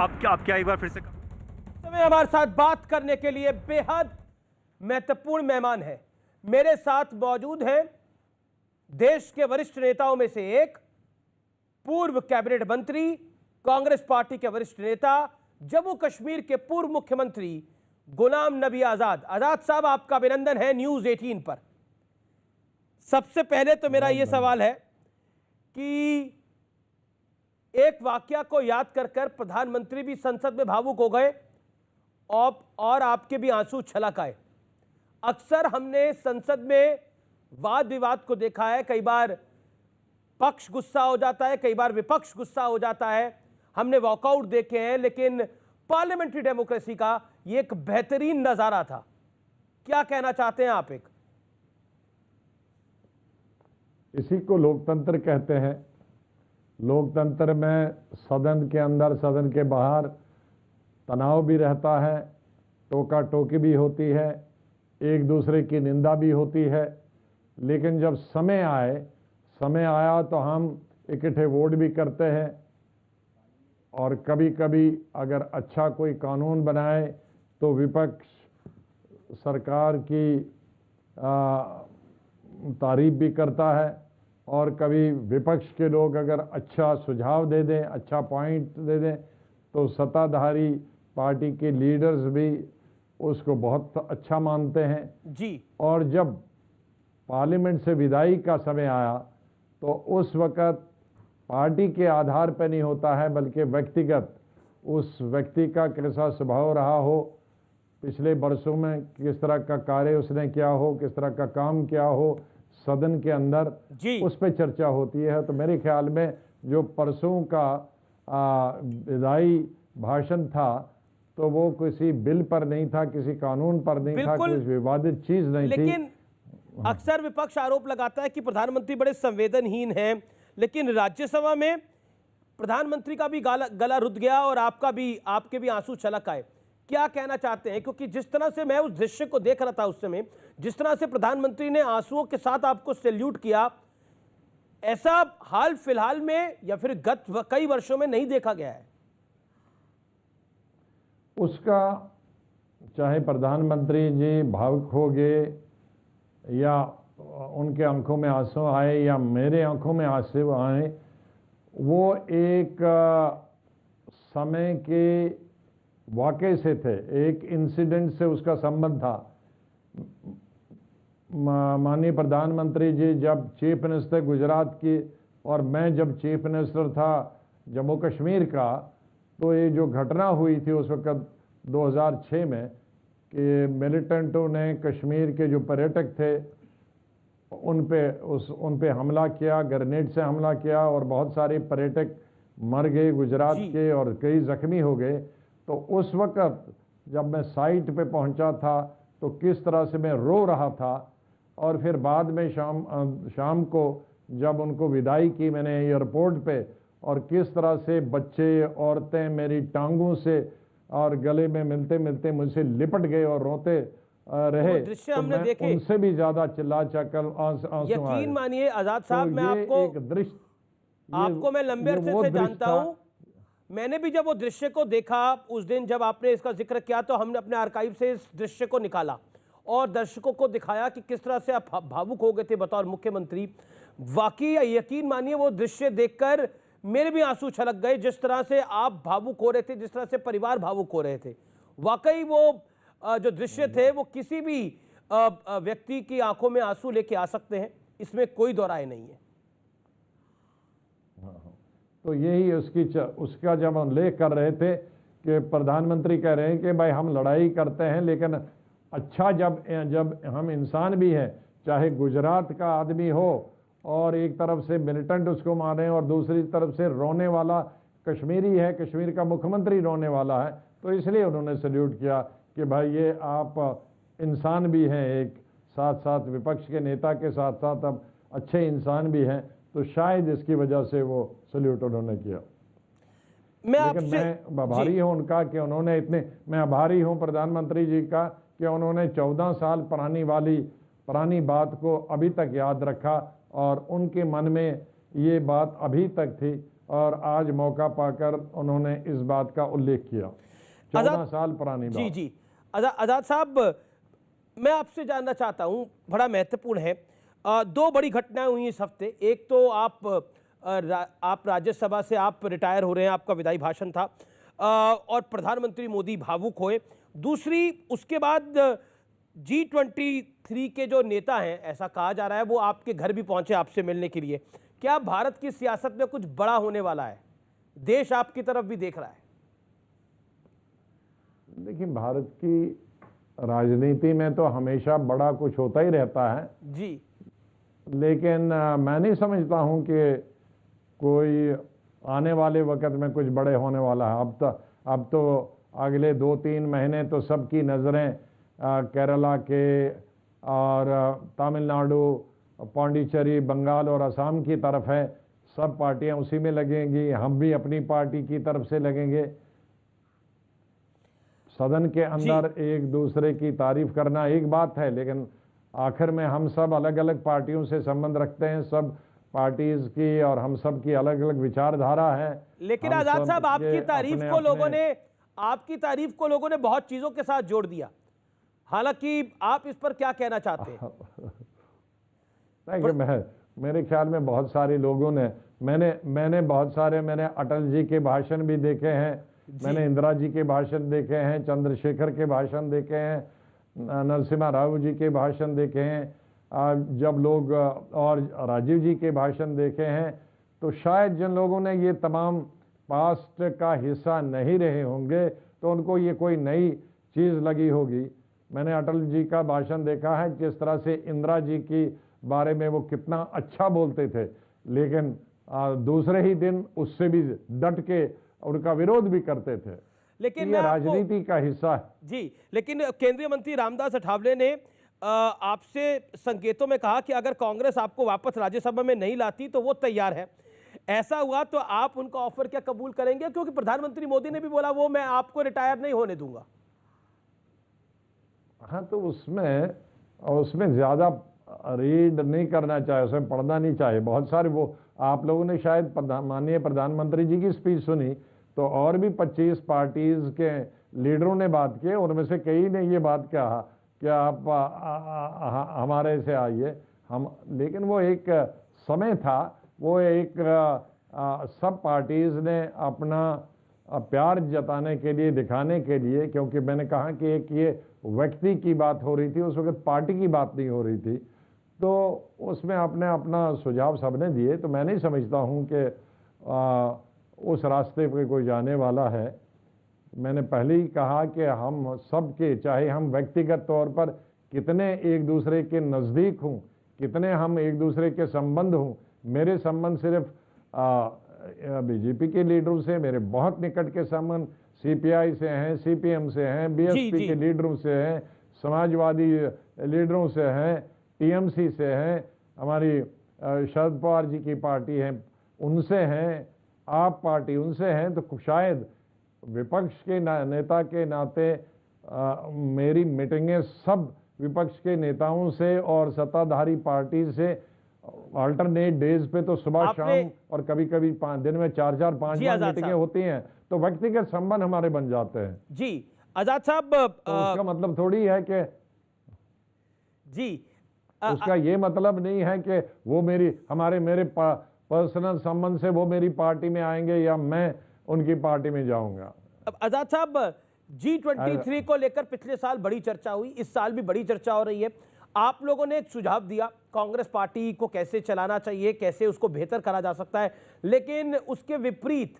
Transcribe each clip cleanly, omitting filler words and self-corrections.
आप क्या एक बार फिर से समय हमारे साथ बात करने के लिए बेहद महत्वपूर्ण मेहमान है। मेरे साथ मौजूद हैं देश के वरिष्ठ नेताओं में से एक, पूर्व कैबिनेट मंत्री, कांग्रेस पार्टी के वरिष्ठ नेता, जम्मू कश्मीर के पूर्व मुख्यमंत्री गुलाम नबी आजाद। आजाद साहब, आपका अभिनंदन है न्यूज 18 पर। सबसे पहले तो मेरा यह सवाल है कि एक वाकया को याद कर कर प्रधानमंत्री भी संसद में भावुक हो गए और आपके भी आंसू छलक आए। अक्सर हमने संसद में वाद विवाद को देखा है, कई बार पक्ष गुस्सा हो जाता है, कई बार विपक्ष गुस्सा हो जाता है, हमने वॉकआउट देखे हैं, लेकिन पार्लियामेंट्री डेमोक्रेसी का यह एक बेहतरीन नजारा था। क्या कहना चाहते हैं आप? इसी को लोकतंत्र कहते हैं। लोकतंत्र में सदन के अंदर, सदन के बाहर तनाव भी रहता है, टोका टोकी भी होती है, एक दूसरे की निंदा भी होती है, लेकिन जब समय आया तो हम इकट्ठे वोट भी करते हैं और कभी कभी अगर अच्छा कोई कानून बनाए तो विपक्ष सरकार की तारीफ भी करता है और कभी विपक्ष के लोग अगर अच्छा सुझाव दे दें, अच्छा पॉइंट दे दें तो सत्ताधारी पार्टी के लीडर्स भी उसको बहुत अच्छा मानते हैं जी। और जब पार्लियामेंट से विदाई का समय आया तो उस वक़्त पार्टी के आधार पर नहीं होता है, बल्कि व्यक्तिगत उस व्यक्ति का कैसा स्वभाव रहा हो, पिछले वर्षों में किस तरह का कार्य उसने किया हो, किस तरह का काम किया हो सदन के अंदर, उस पर चर्चा होती है। तो मेरे ख्याल में जो परसों का विदाई भाषण था तो वो किसी बिल पर नहीं था, किसी कानून पर नहीं था, कोई विवादित चीज नहीं थी। लेकिन अक्सर विपक्ष आरोप लगाता है कि प्रधानमंत्री बड़े संवेदनहीन हैं, लेकिन राज्यसभा में प्रधानमंत्री का भी गला रुध गया और आपके भी आंसू छलक आए। क्या कहना चाहते हैं? क्योंकि जिस तरह से मैं उस दृश्य को देख रहा था उस समय, जिस तरह से प्रधानमंत्री ने आंसुओं के साथ आपको सैल्यूट किया, ऐसा हाल फिलहाल में या फिर गत कई वर्षों में नहीं देखा गया है। उसका चाहे प्रधानमंत्री जी भावुक हो गए या उनके आंखों में आंसू आए या मेरे आंखों में आंसू आए, वो एक समय के वाकये से थे, एक इंसिडेंट से उसका संबंध था। माननीय प्रधानमंत्री जी जब चीफ मिनिस्टर गुजरात की और मैं जब चीफ मिनिस्टर था जम्मू कश्मीर का, तो ये जो घटना हुई थी उस वक़्त 2006 में कि मिलिटेंटों ने कश्मीर के जो पर्यटक थे उन पे हमला किया, ग्रेनेड से हमला किया और बहुत सारे पर्यटक मर गए गुजरात के और कई जख्मी हो गए। तो उस वक़्त जब मैं साइट पे पहुंचा था तो किस तरह से मैं रो रहा था, और फिर बाद में शाम को जब उनको विदाई की मैंने एयरपोर्ट पे, और किस तरह से बच्चे औरतें मेरी टांगों से और गले में मिलते मिलते मुझसे लिपट गए और रोते रहे, दृश्य हमने देखे, उनसे भी ज्यादा चिल्ला चकल आंसू यकीन मानिए आजाद साहब, मैं आपको मैं लंबे अरसे से जानता हूं। मैंने भी जब वो दृश्य को देखा उस दिन जब आपने इसका जिक्र किया तो हमने अपने आर्काइव से इस दृश्य को निकाला और दर्शकों को दिखाया कि किस तरह से आप भावुक हो गए थे बतौर मुख्यमंत्री। वाकई यकीन मानिए वो दृश्य देखकर मेरे भी आंसू छलक गए, जिस तरह से आप भावुक हो रहे थे, जिस तरह से परिवार भावुक हो रहे थे। वाकई वो जो दृश्य थे वो किसी भी व्यक्ति की आंखों में आंसू लेके आ सकते हैं, इसमें कोई दो राय नहीं है। तो यही उसका जब हम उल्लेख कर रहे थे कि प्रधानमंत्री कह रहे हैं कि भाई हम लड़ाई करते हैं, लेकिन अच्छा जब हम इंसान भी हैं, चाहे गुजरात का आदमी हो और एक तरफ से मिलिटेंट उसको मारे और दूसरी तरफ से रोने वाला कश्मीरी है, कश्मीर का मुख्यमंत्री रोने वाला है, तो इसलिए उन्होंने सल्यूट किया कि भाई ये आप इंसान भी हैं, एक साथ साथ विपक्ष के नेता के साथ साथ अब अच्छे इंसान भी हैं, तो शायद इसकी वजह से वो सल्यूट उन्होंने किया। लेकिन मैं आभारी हूं उनका कि उन्होंने मैं आभारी हूं प्रधानमंत्री जी का कि उन्होंने 14 साल पुरानी बात को अभी तक याद रखा और उनके मन में ये बात अभी तक थी और आज मौका पाकर उन्होंने इस बात का उल्लेख किया। 14 साल पुरानी जी बात। जी आजाद साहब, मैं आपसे जानना चाहता हूं, बड़ा महत्वपूर्ण है, दो बड़ी घटनाएं हुई इस हफ्ते। एक तो आप राज्यसभा से आप रिटायर हो रहे हैं, आपका विदाई भाषण था, और प्रधानमंत्री मोदी भावुक हुए। दूसरी, उसके बाद G23 के जो नेता हैं, ऐसा कहा जा रहा है, वो आपके घर भी पहुंचे आपसे मिलने के लिए। क्या भारत की सियासत में कुछ बड़ा होने वाला है? देश आपकी तरफ भी देख रहा है। देखिए, भारत की राजनीति में तो हमेशा बड़ा कुछ होता ही रहता है जी, लेकिन मैं नहीं समझता हूं कि कोई आने वाले वक्त में कुछ बड़े होने वाला है। अब तो अगले 2-3 महीने तो सबकी नज़रें केरला के और तमिलनाडु, पौंडीचेरी, बंगाल और असम की तरफ है। सब पार्टियां उसी में लगेंगी, हम भी अपनी पार्टी की तरफ से लगेंगे। सदन के अंदर एक दूसरे की तारीफ करना एक बात है, लेकिन आखिर में हम सब अलग अलग पार्टियों से संबंध रखते हैं, सब पार्टीज की और हम सब की अलग अलग विचारधारा है। लेकिन आजाद साहब, आपकी तारीफ को लोगों ने बहुत चीजों के साथ जोड़ दिया। हालांकि आप इस पर क्या कहना चाहते हैं? नहीं, मेरे ख्याल में बहुत सारे लोगों ने, मैंने अटल जी के भाषण भी देखे हैं, मैंने इंदिरा जी के भाषण देखे हैं, चंद्रशेखर के भाषण देखे हैं, नरसिम्हा राव जी के भाषण देखे हैं, जब लोग और राजीव जी के भाषण देखे हैं। तो शायद जिन लोगों ने ये तमाम पास्ट का हिस्सा नहीं रहे होंगे तो उनको ये कोई नई चीज़ लगी होगी। मैंने अटल जी का भाषण देखा है, जिस तरह से इंदिरा जी की बारे में वो कितना अच्छा बोलते थे, लेकिन दूसरे ही दिन उससे भी डट के उनका विरोध भी करते थे। लेकिन ये राजनीति का हिस्सा है। जी, लेकिन केंद्रीय मंत्री रामदास अठावले ने आपसे संकेतों में कहा कि अगर कांग्रेस आपको वापस राज्यसभा में नहीं लाती तो वो तैयार है। ऐसा हुआ तो आप उनका ऑफर क्या कबूल करेंगे? क्योंकि प्रधानमंत्री मोदी ने भी बोला वो मैं आपको रिटायर नहीं होने दूंगा। हाँ, तो उसमें ज्यादा रीड नहीं करना चाहिए, उसमें पढ़ना नहीं चाहिए। बहुत सारे, वो आप लोगों ने शायद माननीय प्रधानमंत्री जी की स्पीच सुनी, तो और भी 25 पार्टीज के लीडरों ने बात की, उनमें से कई ने ये बात कहा कि आप हमारे से आइए। लेकिन वो एक समय था, वो एक सब पार्टीज ने अपना प्यार जताने के लिए, दिखाने के लिए, क्योंकि मैंने कहा कि एक ये व्यक्ति की बात हो रही थी, उस वक्त पार्टी की बात नहीं हो रही थी, तो उसमें अपना सुझाव सबने दिए। तो मैं नहीं समझता हूँ कि उस रास्ते पे कोई जाने वाला है। मैंने पहले ही कहा कि हम सबके, चाहे हम व्यक्तिगत तौर पर कितने एक दूसरे के नज़दीक हों, कितने हम एक दूसरे के संबंध हों, मेरे संबंध सिर्फ बीजेपी के लीडरों से, मेरे बहुत निकट के संबंध सीपीआई से हैं, सीपीएम से हैं, बीएसपी के लीडरों से हैं, समाजवादी लीडरों से हैं, टीएमसी से हैं, हमारी शरद पवार जी की पार्टी है उनसे हैं, आप पार्टी उनसे हैं। तो शायद विपक्ष के नेता के नाते मेरी मीटिंगें सब विपक्ष के नेताओं से और सत्ताधारी पार्टी से अल्टरनेट डेज पे, तो सुबह शाम और कभी कभी दिन में 4-5 मीटिंगें होती हैं, तो व्यक्तिगत संबंध हमारे बन जाते हैं। जी आजाद साहब, तो उसका मतलब थोड़ी है कि उसका ये मतलब नहीं है कि वो मेरे पर्सनल संबंध से वो मेरी पार्टी में आएंगे या मैं उनकी पार्टी में जाऊंगा। अब आजाद साहब, G23 को लेकर पिछले साल बड़ी चर्चा हुई, इस साल भी बड़ी चर्चा हो रही है। आप लोगों ने एक सुझाव दिया कांग्रेस पार्टी को कैसे चलाना चाहिए, कैसे उसको बेहतर करा जा सकता है, लेकिन उसके विपरीत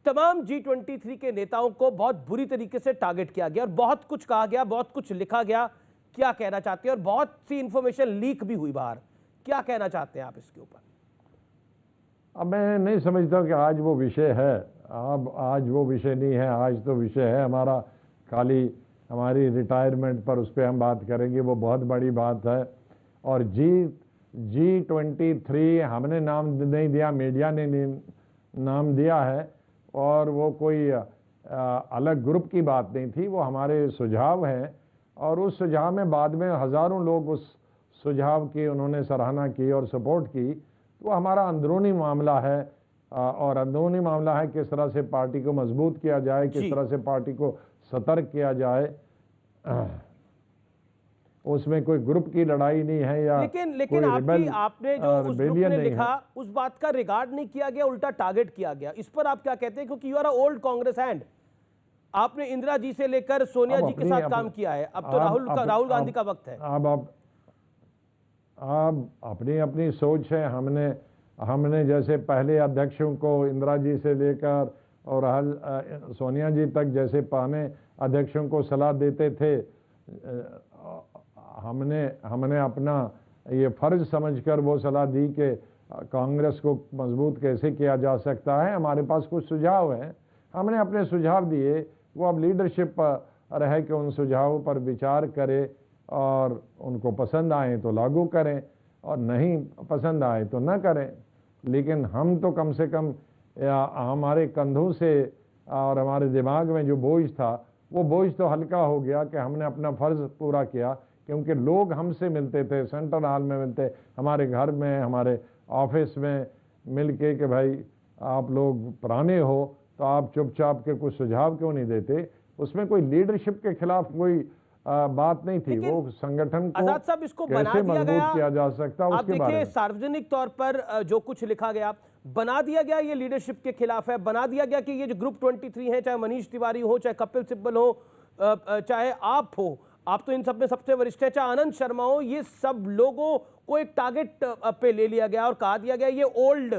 तमाम G23 के नेताओं को बहुत बुरी तरीके से टारगेट किया गया और बहुत कुछ कहा गया, बहुत कुछ लिखा गया। क्या कहना चाहते हैं? और बहुत सी इंफॉर्मेशन लीक भी हुई बाहर, क्या कहना चाहते हैं आप इसके ऊपर? अब मैं नहीं समझता कि आज वो विषय है। अब आज वो विषय नहीं है, आज तो विषय है हमारा खाली हमारी रिटायरमेंट पर, उस पर हम बात करेंगे, वो बहुत बड़ी बात है। और G23 हमने नाम नहीं दिया, मीडिया ने नाम दिया है, और वो कोई अलग ग्रुप की बात नहीं थी, वो हमारे सुझाव हैं। और उस सुझाव में बाद में हज़ारों लोग उस सुझाव की उन्होंने सराहना की और सपोर्ट की। वो हमारा अंदरूनी मामला है और अंदरूनी मामला है किस तरह से पार्टी को मजबूत किया जाए, किस तरह से पार्टी को सतर्क किया जाए। उसमें कोई ग्रुप की लड़ाई नहीं है या लेकिन आपने जो उस ग्रुप ने लिखा उस बात का रिगार्ड नहीं किया गया, उल्टा टारगेट किया गया। इस पर आप क्या कहते हैं? क्योंकि you are a old Congress hand, आपने इंदिरा जी से लेकर सोनिया जी के साथ काम किया है, अब तो राहुल गांधी का वक्त है। अब अपनी अपनी सोच है। हमने जैसे पहले अध्यक्षों को इंदिरा जी से लेकर और सोनिया जी तक जैसे पहले अध्यक्षों को सलाह देते थे, हमने अपना ये फर्ज समझकर वो सलाह दी कि कांग्रेस को मजबूत कैसे किया जा सकता है। हमारे पास कुछ सुझाव हैं, हमने अपने सुझाव दिए। वो अब लीडरशिप रहे कि उन सुझावों पर विचार करे और उनको पसंद आए तो लागू करें और नहीं पसंद आए तो ना करें। लेकिन हम तो कम से कम हमारे कंधों से और हमारे दिमाग में जो बोझ था वो बोझ तो हल्का हो गया कि हमने अपना फर्ज पूरा किया। क्योंकि लोग हमसे मिलते थे, सेंट्रल हॉल में मिलते, हमारे घर में, हमारे ऑफिस में मिल के कि भाई आप लोग पुराने हो तो आप चुपचाप के कुछ सुझाव क्यों नहीं देते। उसमें कोई लीडरशिप के खिलाफ कोई बात नहीं थी। वो संगठन को आजाद साहब इसको कैसे मजबूत किया जा सकता उसके बारे में सार्वजनिक तौर पर जो कुछ लिखा गया बना दिया गया, ये लीडरशिप के खिलाफ है। बना दिया गया कि ये जो ग्रुप 23 है, चाहे मनीष तिवारी हो, चाहे कपिल सिब्बल हो, चाहे आप हो, आप तो इन सब में सबसे वरिष्ठ है, चाहे आनंद शर्मा हो, ये सब लोगों को एक टारगेट पे ले लिया गया और कहा दिया गया ये ओल्ड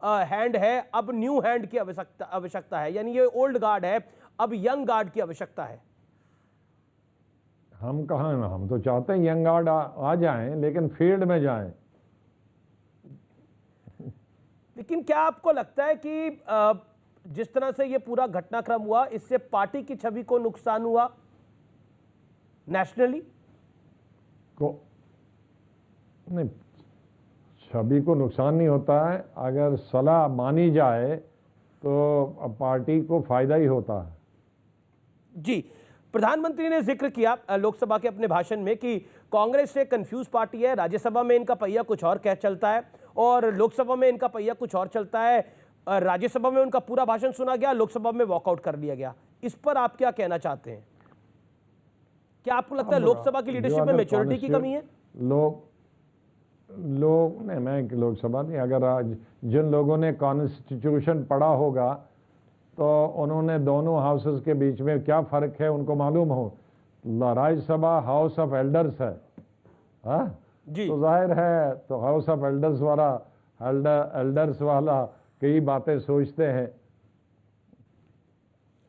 हैंड है, अब न्यू हैंड की आवश्यकता है। यानी ये ओल्ड गार्ड है, अब यंग गार्ड की आवश्यकता है। हम कहाँ, हम तो चाहते हैं यंग गार्ड आ जाएं, लेकिन फील्ड में जाएं। लेकिन क्या आपको लगता है कि जिस तरह से ये पूरा घटनाक्रम हुआ, इससे पार्टी की छवि को नुकसान हुआ नेशनली? नहीं, छवि को नुकसान नहीं होता है। अगर सलाह मानी जाए तो पार्टी को फायदा ही होता है। जी, प्रधानमंत्री ने जिक्र किया लोकसभा के अपने भाषण में कि कांग्रेस एक कंफ्यूज पार्टी है, राज्यसभा में इनका पहिया कुछ और कह चलता है और लोकसभा में इनका पहिया कुछ और चलता है। राज्यसभा में उनका पूरा भाषण सुना गया, लोकसभा में वॉकआउट कर लिया गया। इस पर आप क्या कहना चाहते हैं? क्या आपको लगता है लोकसभा की लीडरशिप में मैच्योरिटी की कमी है? लोग नहीं, मैं लोकसभा नहीं, अगर आज जिन लोगों ने कॉन्स्टिट्यूशन पढ़ा होगा तो उन्होंने दोनों हाउसेस के बीच में क्या फर्क है उनको मालूम हो। राज्यसभा हाउस ऑफ एल्डर्स है, हाँ जी, तो जाहिर है तो हाउस ऑफ एल्डर्स वाला कई बातें सोचते हैं।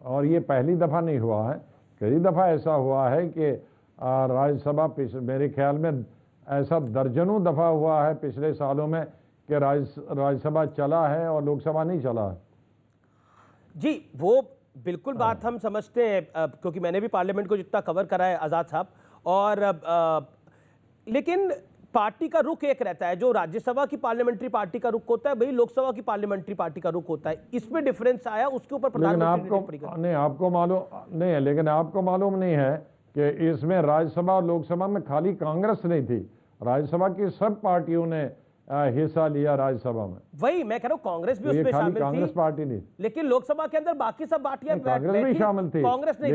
और ये पहली दफा नहीं हुआ है, कई दफा ऐसा हुआ है कि राज्यसभा, मेरे ख्याल में ऐसा दर्जनों दफा हुआ है पिछले सालों में कि राज्यसभा चला है और लोकसभा नहीं चला है। जी, वो बिल्कुल बात हम समझते हैं, क्योंकि मैंने भी पार्लियामेंट को जितना कवर करा है आज़ाद साहब, और लेकिन पार्टी का रुख एक रहता है। जो राज्यसभा की पार्लियामेंट्री पार्टी का रुख होता है, वही लोकसभा की पार्लियामेंट्री पार्टी का रुख होता है। इसमें डिफरेंस आया, उसके ऊपर प्रधानमंत्री नहीं, आपको मालूम नहीं है, लेकिन आपको मालूम नहीं है कि इसमें राज्यसभा और लोकसभा में खाली कांग्रेस नहीं थी, राज्यसभा की सब पार्टियों ने हिस्सा लिया राज्यसभा में। वही मैं कह रहा हूँ, कांग्रेस भी उसमें शामिल थी, कांग्रेस पार्टी नहीं, लेकिन लोकसभा के अंदर बाकी सब पार्टियां कांग्रेस भी शामिल थी, कांग्रेस नहीं,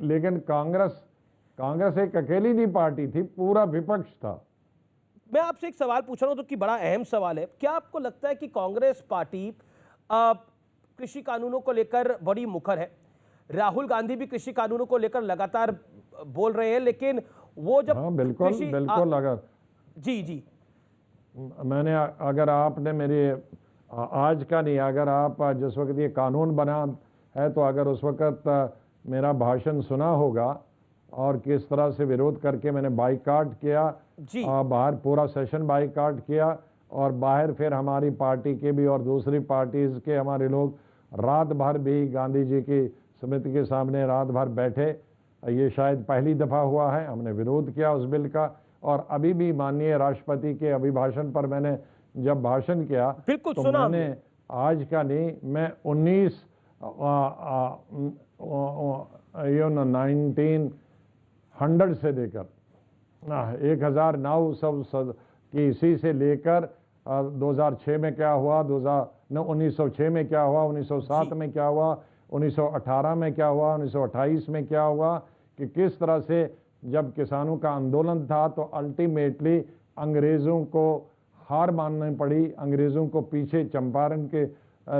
लेकिन कांग्रेस एक अकेली नहीं पार्टी थी, पूरा विपक्ष था। मैं आपसे एक सवाल पूछ रहा हूं, तो कि बड़ा अहम सवाल है। क्या आपको लगता है कि कांग्रेस पार्टी कृषि कानूनों को लेकर बड़ी मुखर है? राहुल गांधी भी कृषि कानूनों को लेकर लगातार बोल रहे हैं, लेकिन वो जब बिल्कुल अगर जी मैंने, अगर आपने मेरे आज का नहीं, अगर आप जिस वक्त ये कानून बना है तो अगर उस वक्त मेरा भाषण सुना होगा और किस तरह से विरोध करके मैंने बाइकाट किया, बाहर पूरा सेशन बाइकाट किया, और बाहर फिर हमारी पार्टी के भी और दूसरी पार्टीज के हमारे लोग रात भर भी गांधी जी की समिति के सामने रात भर बैठे। ये शायद पहली दफ़ा हुआ है, हमने विरोध किया उस बिल का। और अभी भी माननीय राष्ट्रपति के अभिभाषण पर मैंने जब भाषण किया तो मैंने आज का नहीं, मैं 1900 से लेकर 1009 सब की इसी से लेकर 2006 में क्या हुआ, न 1906 में क्या हुआ, 1907 में क्या हुआ, 1918 में क्या हुआ, 1928 में क्या हुआ, कि किस तरह से जब किसानों का आंदोलन था तो अल्टीमेटली अंग्रेज़ों को हार माननी पड़ी। अंग्रेज़ों को पीछे चंपारण के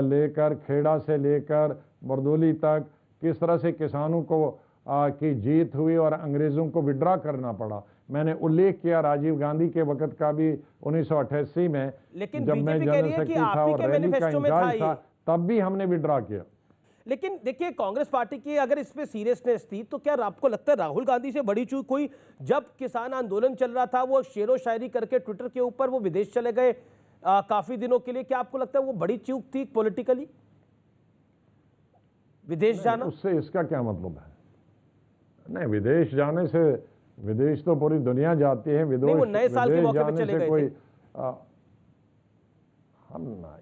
लेकर, खेड़ा से लेकर बरदोली तक किस तरह से किसानों को की जीत हुई और अंग्रेज़ों को विड्रॉ करना पड़ा। मैंने उल्लेख किया राजीव गांधी के वक्त का भी 1988 में, लेकिन जब मैं बीजेपी कह रही जनरल है कि सेक्रेटरी आप था ही और के रैली का मैनिफेस्टो में था इंचार्ज था, तब भी हमने विड्रॉ किया। लेकिन देखिए, कांग्रेस पार्टी की अगर इस पे सीरियसनेस थी तो क्या आपको लगता है राहुल गांधी से बड़ी चूक हुई? जब किसान आंदोलन चल रहा था वो शेरो शायरी करके ट्विटर के ऊपर वो विदेश चले गए काफी दिनों के लिए, क्या आपको लगता है वो बड़ी चूक थी पॉलिटिकली, विदेश जाना? उससे इसका क्या मतलब है? नहीं, विदेश जाने से, विदेश तो पूरी दुनिया जाती है। नहीं, वो नए साल के मौके पे चले गए कोई थे।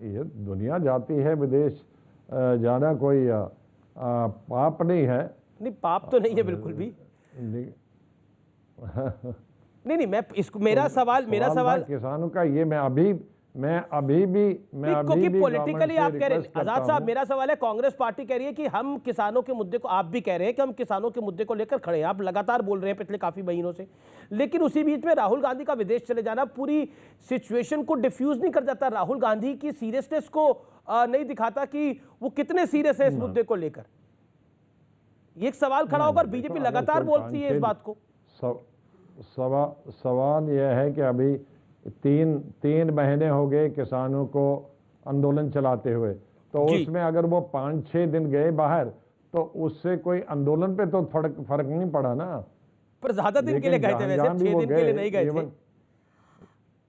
ये दुनिया जाती है, विदेश जाना कोई पाप नहीं है। नहीं, पाप तो नहीं है बिल्कुल भी। नहीं, मैं इसको मेरा सवाल किसानों का ये मैं अभी भी पॉलिटिकली आप कह रहे हैं आजाद साहब, मेरा सवाल है, कांग्रेस पार्टी कह रही है कि हम किसानों के मुद्दे को, आप भी कह रहे हैं कि हम किसानों के मुद्दे को लेकर खड़े हैं, आप लगातार बोल रहे हैं पिछले काफी महीनों से, लेकिन उसी बीच में राहुल गांधी का विदेश चले जाना पूरी सिचुएशन को डिफ्यूज नहीं कर जाता? राहुल गांधी की सीरियसनेस को नहीं दिखाता कि वो कितने सीरियस है इस मुद्दे को लेकर? ये एक सवाल खड़ा होकर बीजेपी लगातार बोलती है इस बात को। सवाल यह है कि अभी तीन महीने हो गए किसानों को आंदोलन चलाते हुए, तो उसमें अगर वो 5-6 दिन गए बाहर तो उससे कोई आंदोलन पे तो फर्क नहीं पड़ा ना। पर ज्यादा दिन के लिए गए थे, वैसे 6 दिन के लिए नहीं गए थे।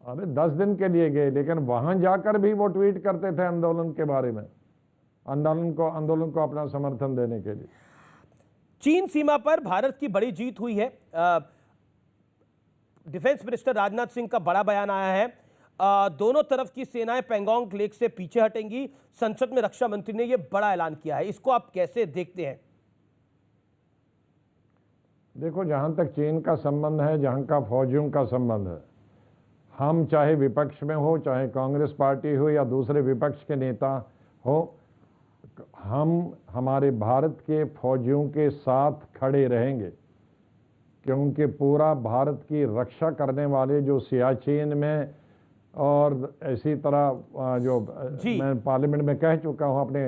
अरे 10 दिन के लिए गए, लेकिन वहां जाकर भी वो ट्वीट करते थे आंदोलन के बारे में, आंदोलन को अपना समर्थन देने के लिए। चीन सीमा पर भारत की बड़ी जीत हुई है। डिफेंस मिनिस्टर राजनाथ सिंह का बड़ा बयान आया है। दोनों तरफ की सेनाएं पैंगोंग लेक से पीछे हटेंगी। संसद में रक्षा मंत्री ने यह बड़ा ऐलान किया है, इसको आप कैसे देखते हैं? देखो, जहां तक चीन का संबंध है, जहां का फौजियों का संबंध है, हम चाहे विपक्ष में हो, चाहे कांग्रेस पार्टी हो या दूसरे विपक्ष के नेता हो, हम हमारे भारत के फौजियों के साथ खड़े रहेंगे, क्योंकि पूरा भारत की रक्षा करने वाले जो सियाचिन में और इसी तरह जो मैं पार्लियामेंट में कह चुका हूं अपने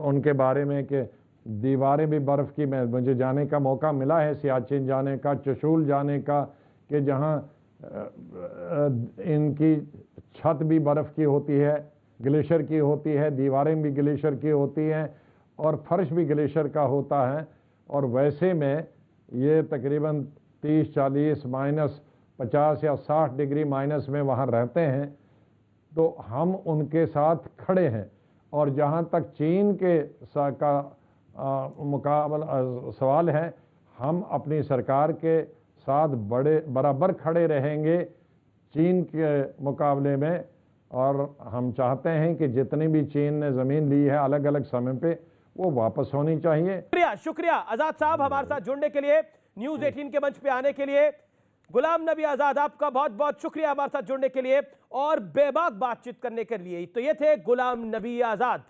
उनके बारे में कि दीवारें भी बर्फ की, मुझे जाने का मौका मिला है, सियाचिन जाने का, चशूल जाने का, कि जहां इनकी छत भी बर्फ की होती है, ग्लेशियर की होती है, दीवारें भी ग्लेशियर की होती हैं और फर्श भी ग्लेशियर का होता है। और वैसे में ये तकरीबन 30-40 -50 या 60 डिग्री माइनस में वहाँ रहते हैं, तो हम उनके साथ खड़े हैं। और जहाँ तक चीन के मुकाबला सवाल है, हम अपनी सरकार के साथ बराबर खड़े रहेंगे चीन के मुकाबले में। और हम चाहते हैं कि जितनी भी चीन ने ज़मीन ली है अलग अलग समय पे, वो वापस होनी चाहिए। शुक्रिया आजाद साहब हमारे साथ जुड़ने के लिए, न्यूज़ 18 के मंच पे आने के लिए। गुलाम नबी आजाद, आपका बहुत बहुत शुक्रिया हमारे साथ जुड़ने के लिए और बेबाक बातचीत करने के लिए। तो ये थे गुलाम नबी आजाद।